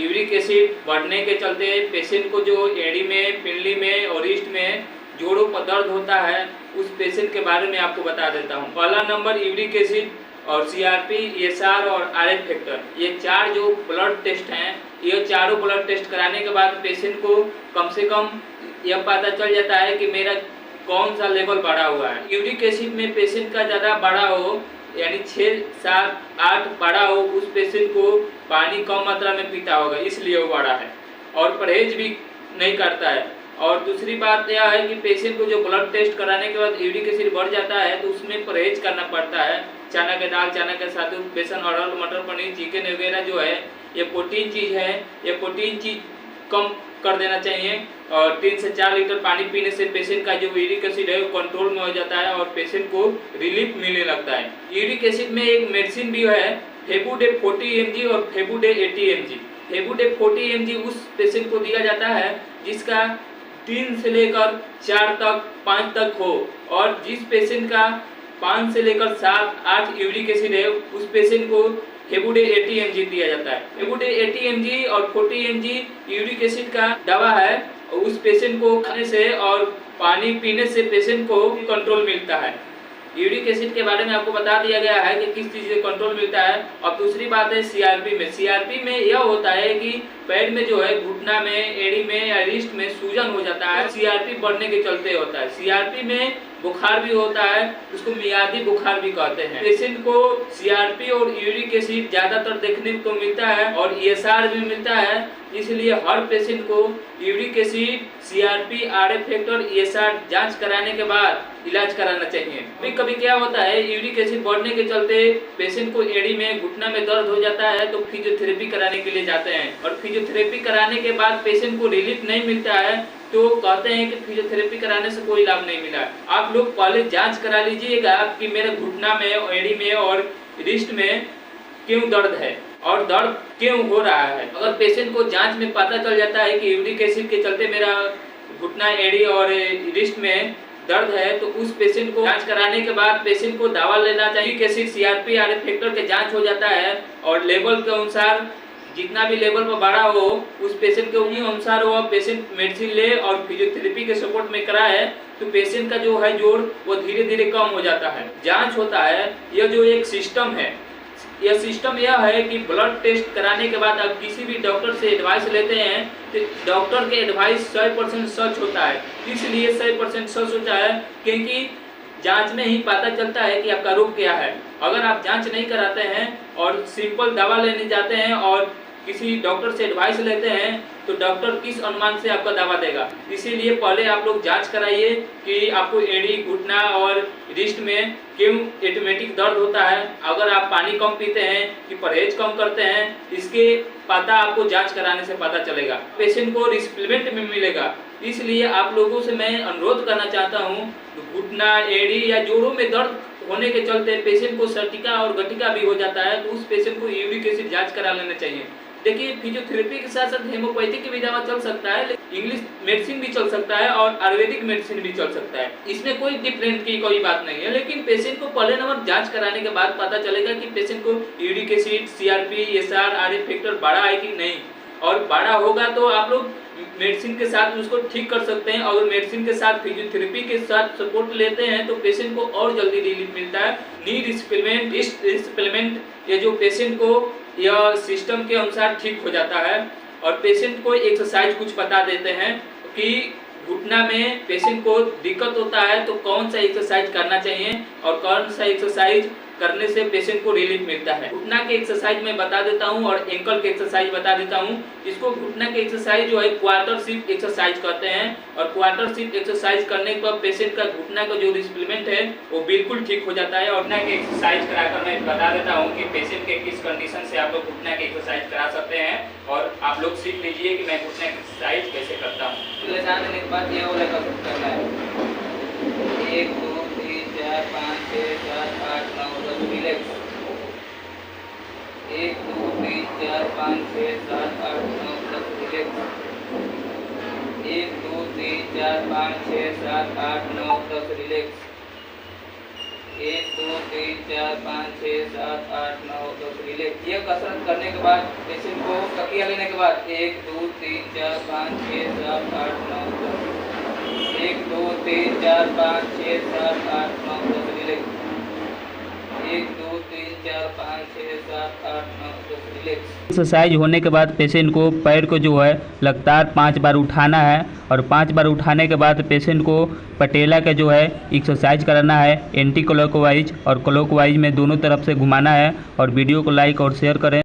Uric acid बढ़ने के चलते पेशेंट को जो एड़ी में, पिंडली में और रिस्ट में जोड़ों पर दर्द होता है, उस पेशेंट के बारे में आपको बता देता हूँ। पहला नंबर यूरिक एसिड और सीआरपी, ईएसआर और आरएच फैक्टर, ये 4 जो ब्लड टेस्ट हैं, ये चारों ब्लड टेस्ट कराने के बाद पेशेंट को कम से कम यह पता चल जाता है कि मेरा कौन सा लेवल बढ़ा हुआ है। यूरिक एसिड में पेशेंट का ज़्यादा बढ़ा हो, यानी 6, 7, 8 बढ़ा हो, उस पेशेंट को पानी कम मात्रा में पीता होगा, इसलिए वो बढ़ा है, और परहेज भी नहीं करता है। और दूसरी बात यह है कि पेशेंट को जो ब्लड टेस्ट कराने के बाद यूरिक एसिड बढ़ जाता है तो उसमें परहेज करना पड़ता है। चना के दाल, चना के सातु, बेसन, अरहर, मटर पनीर, चिकन वगैरह जो है ये प्रोटीन चीज़ है, ये प्रोटीन चीज़ कम कर देना चाहिए। और 3 से 4 लीटर पानी पीने से पेशेंट का जो यूरिक एसिड है वो कंट्रोल में हो जाता है और पेशेंट को रिलीफ मिलने लगता है। यूरिक एसिड में एक मेडिसिन भी है, फेबुडे 40 mg और फेबुडे 80 mg। फेबुडे 40 mg उस पेशेंट को दिया जाता है जिसका 3 से लेकर 4 तक, 5 तक हो, और जिस पेशेंट का 5 से लेकर 7, 8 यूरिक एसिड है उस पेशेंट को फेबुडे 80 mg दिया जाता है। फेबुडे 80 mg और 40 mg यूरिक एसिड का दवा है, उस पेशेंट को खाने से और पानी पीने से पेशेंट को कंट्रोल मिलता है। यूरिक एसिड के बारे में आपको बता दिया गया है कि किस चीज़ से कंट्रोल मिलता है। और दूसरी बात है सीआरपी में। सीआरपी में यह होता है कि पैर में जो है, घुटना में, एड़ी में या रिस्ट में सूजन हो जाता है, सीआरपी बढ़ने के चलते होता है। सीआरपी में बुखार भी होता है, उसको मियादी बुखार भी कहते हैं। पेशेंट को सीआरपी और यूरिक एसिड ज्यादातर देखने को मिलता है और ईएसआर भी मिलता है, इसलिए हर पेशेंट को uric acid, CRP, RH factor, ESR जांच कराने के बाद इलाज कराना चाहिए। कभी कभी क्या होता है, यूरिक एसिड बढ़ने के चलते पेशेंट को एड़ी में, घुटना में दर्द हो जाता है तो फिजियोथेरेपी कराने के लिए जाते हैं, और फिजियोथेरेपी कराने के बाद पेशेंट को रिलीफ नहीं मिलता है तो कहते हैं कि फिजियोथेरेपी कराने से कोई लाभ नहीं मिला। आप लोग पहले जांच करा लीजिएगा कि मेरे घुटना में, एड़ी में और रिस्ट में क्यों दर्द है और दर्द क्यों हो रहा है। अगर पेशेंट को जांच में पता चल जाता है कि यूरिक एसिड के चलते मेरा घुटना, एड़ी और रिस्ट में दर्द है तो उस पेशेंट को जांच कराने के बाद पेशेंट को दवा लेना चाहिए। Uric acid, CRP, RH factor के जांच हो जाता है और लेवल के अनुसार जितना भी लेवल पर बढ़ा हो उस पेशेंट के उन्हीं अनुसार वो पेशेंट मेडिसिन ले और फिजियोथेरेपी के सपोर्ट में कराए तो पेशेंट का जो है जोड़ वो धीरे धीरे कम हो जाता है। जांच होता है, यह जो एक सिस्टम है, यह सिस्टम यह है कि ब्लड टेस्ट कराने के बाद आप किसी भी डॉक्टर से एडवाइस लेते हैं तो डॉक्टर के एडवाइस 100% सच होता है। इसलिए 100% सच होता है क्योंकि जांच में ही पता चलता है कि आपका रोग क्या है। अगर आप जांच नहीं कराते हैं और सिंपल दवा लेने जाते हैं और किसी डॉक्टर से एडवाइस लेते हैं तो डॉक्टर किस अनुमान से आपका दवा देगा। इसीलिए पहले आप लोग जांच कराइए कि आपको एड़ी, घुटना और रिस्ट में क्यों ऑटोमेटिक दर्द होता है। अगर आप पानी कम पीते हैं कि परहेज कम करते हैं, इसके पता आपको जांच कराने से पता चलेगा। पेशेंट को रिस्प्लेमेंट में मिलेगा। इसलिए आप लोगों से मैं अनुरोध करना चाहता हूँ, घुटना, एड़ी या जोड़ों में दर्द होने के चलते पेशेंट को सर्टिका और गटिका भी हो जाता है तो उस पेशेंट को यूरिक एसिड जांच करा लेना चाहिए। देखिए, फिजियोथेरेपी के साथ साथ हेमोपैथिक की भी दवा चल सकता है, इंग्लिश मेडिसिन भी चल सकता है और आयुर्वेदिक मेडिसिन भी चल सकता है। इसमें कोई डिफरेंट की कोई बात नहीं है, लेकिन पेशेंट को पहले नंबर जांच कराने के बाद पता चलेगा कि पेशेंट को uric acid, CRP, ESR, RH factor बढ़ा है कि नहीं, और बढ़ा होगा तो आप लोग मेडिसिन के साथ उसको ठीक कर सकते हैं। अगर मेडिसिन के साथ फिजियोथेरेपी के साथ सपोर्ट लेते हैं तो पेशेंट को और जल्दी रिलीफ मिलता है। नी रिस्प्लेमेंट, रिस्प्लेमेंट, ये जो पेशेंट को यह सिस्टम के अनुसार ठीक हो जाता है। और पेशेंट को एक्सरसाइज कुछ बता देते हैं कि घुटना में पेशेंट को दिक्कत होता है तो कौन सा एक्सरसाइज करना चाहिए और कौन सा एक्सरसाइज करने से पेशेंट को रिलीफ मिलता है। घुटना के एक्सरसाइज मैं बता देता हूं और एंकल के एक्सरसाइज बता देता हूं। इसको घुटना के एक्सरसाइज जो है क्वार्टर शिफ्ट एक्सरसाइज कहते हैं, और क्वार्टर शिफ्ट एक्सरसाइज करने पर पेशेंट का घुटना का जो रिस्प्लेमेंट है वो बिल्कुल ठीक हो जाता है। और घुटना के एक्सरसाइज कराकर मैं बता देता हूँ कि पेशेंट के किस कंडीशन से आप लोग घुटना के एक्सरसाइज करा सकते हैं, और आप लोग सीख लीजिए कि मैं घुटना के एक्सरसाइज कैसे करता हूँ। लेटा देने के बाद ये वाला करना है, 1 2 3 4 5 6 7 8 9 10 रिलैक्स, 1 2 3 4 5 6 7 8 9 10 रिलैक्स, 1 2 3 4 5 6 7 8 9 10 रिलैक्स, 1 2 3 4 5 6 7 8 9 10 रिलैक्स। ये कसरत करने के बाद पेशेंट को तकिया लेने के बाद 1 2 3 4 5 6 7 8 9 10 1 2 3 4 5 6 7 8 9 10 रिलैक्स। 1 2 3 4 5 6 7 8 9 10 रिलैक्स। एक्सरसाइज होने के बाद पेशेंट को पैर को जो है लगातार 5 बार उठाना है और 5 बार उठाने के बाद पेशेंट को पटेला का जो है एक्सरसाइज कराना है। एंटी क्लॉकवाइज और क्लॉकवाइज में दोनों तरफ से घुमाना है और वीडियो को लाइक और शेयर करें।